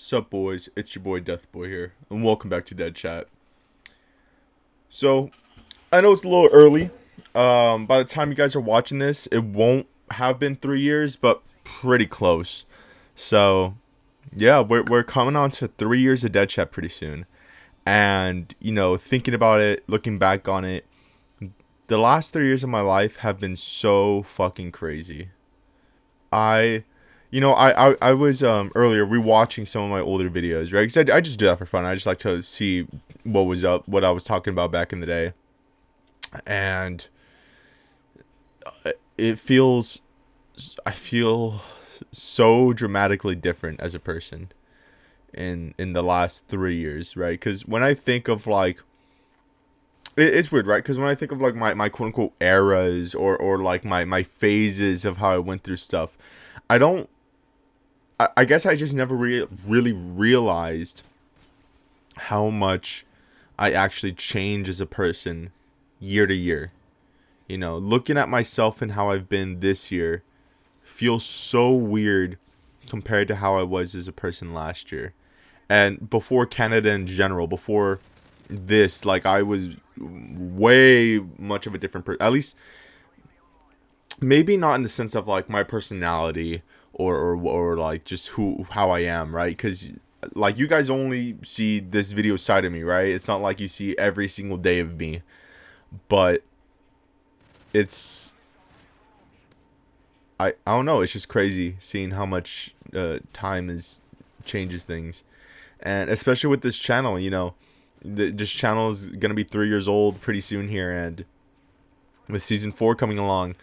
Sup boys, it's your boy Deathboy here, and welcome back to DedChat. So, I know it's a little early. By the time you guys are watching this, it won't have been 3 years, but pretty close. So, yeah, we're coming on to 3 years of DedChat pretty soon. And, thinking about it, looking back on it, the last 3 years of my life have been so fucking crazy. I I was earlier rewatching some of my older videos, right? Because I just do that for fun. I just like to see what was up, what I was talking about back in the day, and it feels, I feel so dramatically different as a person in the last 3 years, right? Because when I think of like, it's weird, right? Because when I think of like my quote unquote eras or like my phases of how I went through stuff, I don't. I guess I just never really realized how much I actually change as a person year to year. Looking at myself and how I've been this year feels so weird compared to how I was as a person last year. And before Canada in general, before this, like I was way much of a different person. At least maybe not in the sense of like my personality or like just how I am, right? Because like you guys only see this video side of me, right? It's not like you see every single day of me, but it's I don't know. It's just crazy seeing how much time is changes things, and especially with this channel, this channel is gonna be 3 years old pretty soon here, and with season 4 coming along,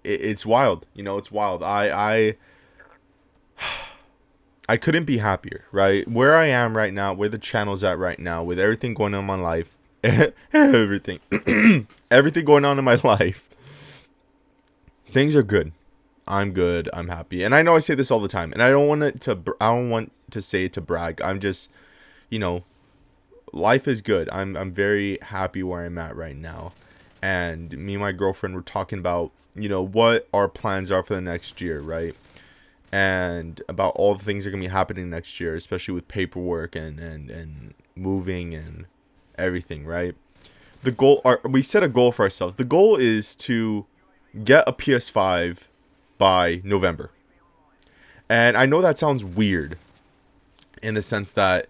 it's wild. It's wild. I couldn't be happier, right? Where I am right now, where the channel's at right now, with everything going on in my life, everything, everything going on in my life, things are good. I'm good. I'm happy, and I know I say this all the time, and I don't want it to. I don't want to say it to brag. I'm just, you know, life is good. I'm very happy where I'm at right now, and me and my girlfriend were talking about what our plans are for the next year, right? And about all the things that are gonna be happening next year, especially with paperwork and moving and everything, right? We set a goal for ourselves. The goal is to get a PS5 by November. And I know that sounds weird in the sense that,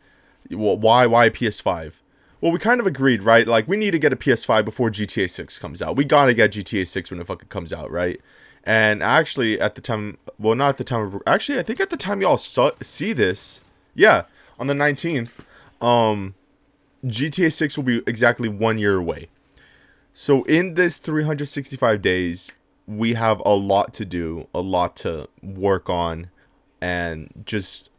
well, why PS5? Well, we kind of agreed, right? Like, we need to get a PS5 before GTA 6 comes out. We gotta get GTA 6 when it fucking comes out, right? And actually, at the time, well, not at the time, actually, I think at the time y'all see this, yeah, on the 19th, GTA 6 will be exactly 1 year away. So in this 365 days, we have a lot to do, a lot to work on, and just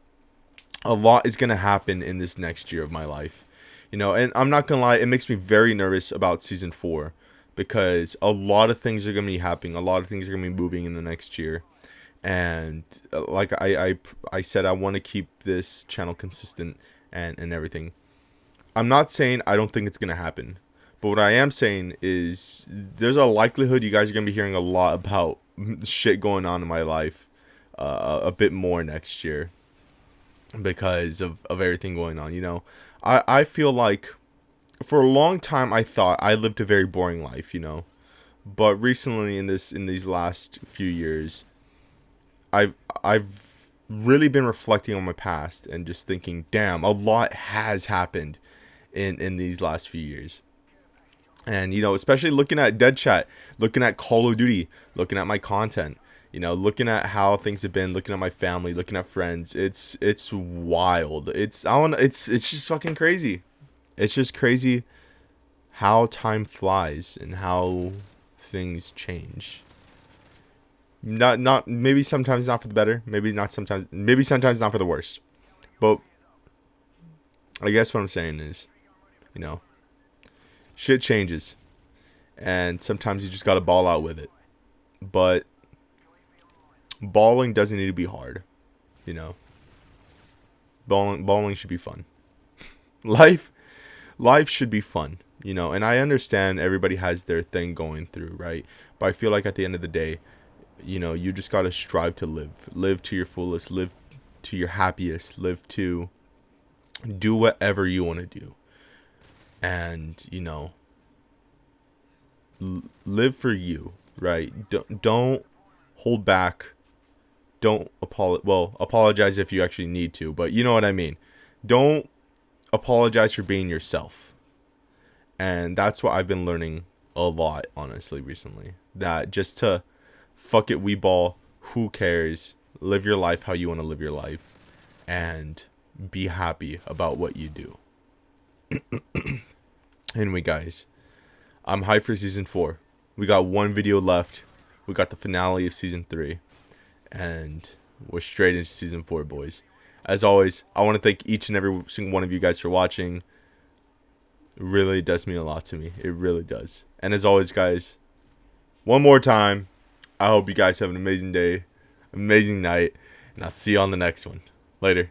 a lot is going to happen in this next year of my life. And I'm not going to lie, it makes me very nervous about season 4 because a lot of things are going to be happening. A lot of things are going to be moving in the next year. And like I said, I want to keep this channel consistent and everything. I'm not saying I don't think it's going to happen. But what I am saying is there's a likelihood you guys are going to be hearing a lot about shit going on in my life a bit more next year because of everything going on. I feel like for a long time I thought I lived a very boring life, but recently in these last few years, I've really been reflecting on my past and just thinking, damn, a lot has happened in these last few years. And especially looking at DedChat, looking at Call of Duty, looking at my content, looking at how things have been, looking at my family, looking at friends, it's wild. It's just fucking crazy. It's just crazy how time flies and how things change. Not maybe sometimes not for the better, maybe sometimes not for the worst. But I guess what I'm saying is, shit changes, and sometimes you just gotta ball out with it. But balling doesn't need to be hard, you know. Balling should be fun. life Life should be fun, And I understand everybody has their thing going through, right? But I feel like at the end of the day, you just gotta strive to live to your fullest, live to your happiest, live to do whatever you want to do. And, you know, live for you, right? Don't hold back. Don't apologize if you actually need to, but you know what I mean. Don't apologize for being yourself. And that's what I've been learning a lot, honestly, recently. That just to fuck it, we ball, who cares? Live your life how you want to live your life. And be happy about what you do. Anyway, guys, I'm hyped for season 4. We got one video left. We got the finale of season 3. And we're straight into season 4, boys. As always, I want to thank each and every single one of you guys for watching. It really does mean a lot to me. It really does. And as always, guys, one more time, I hope you guys have an amazing day, amazing night, and I'll see you on the next one. Later.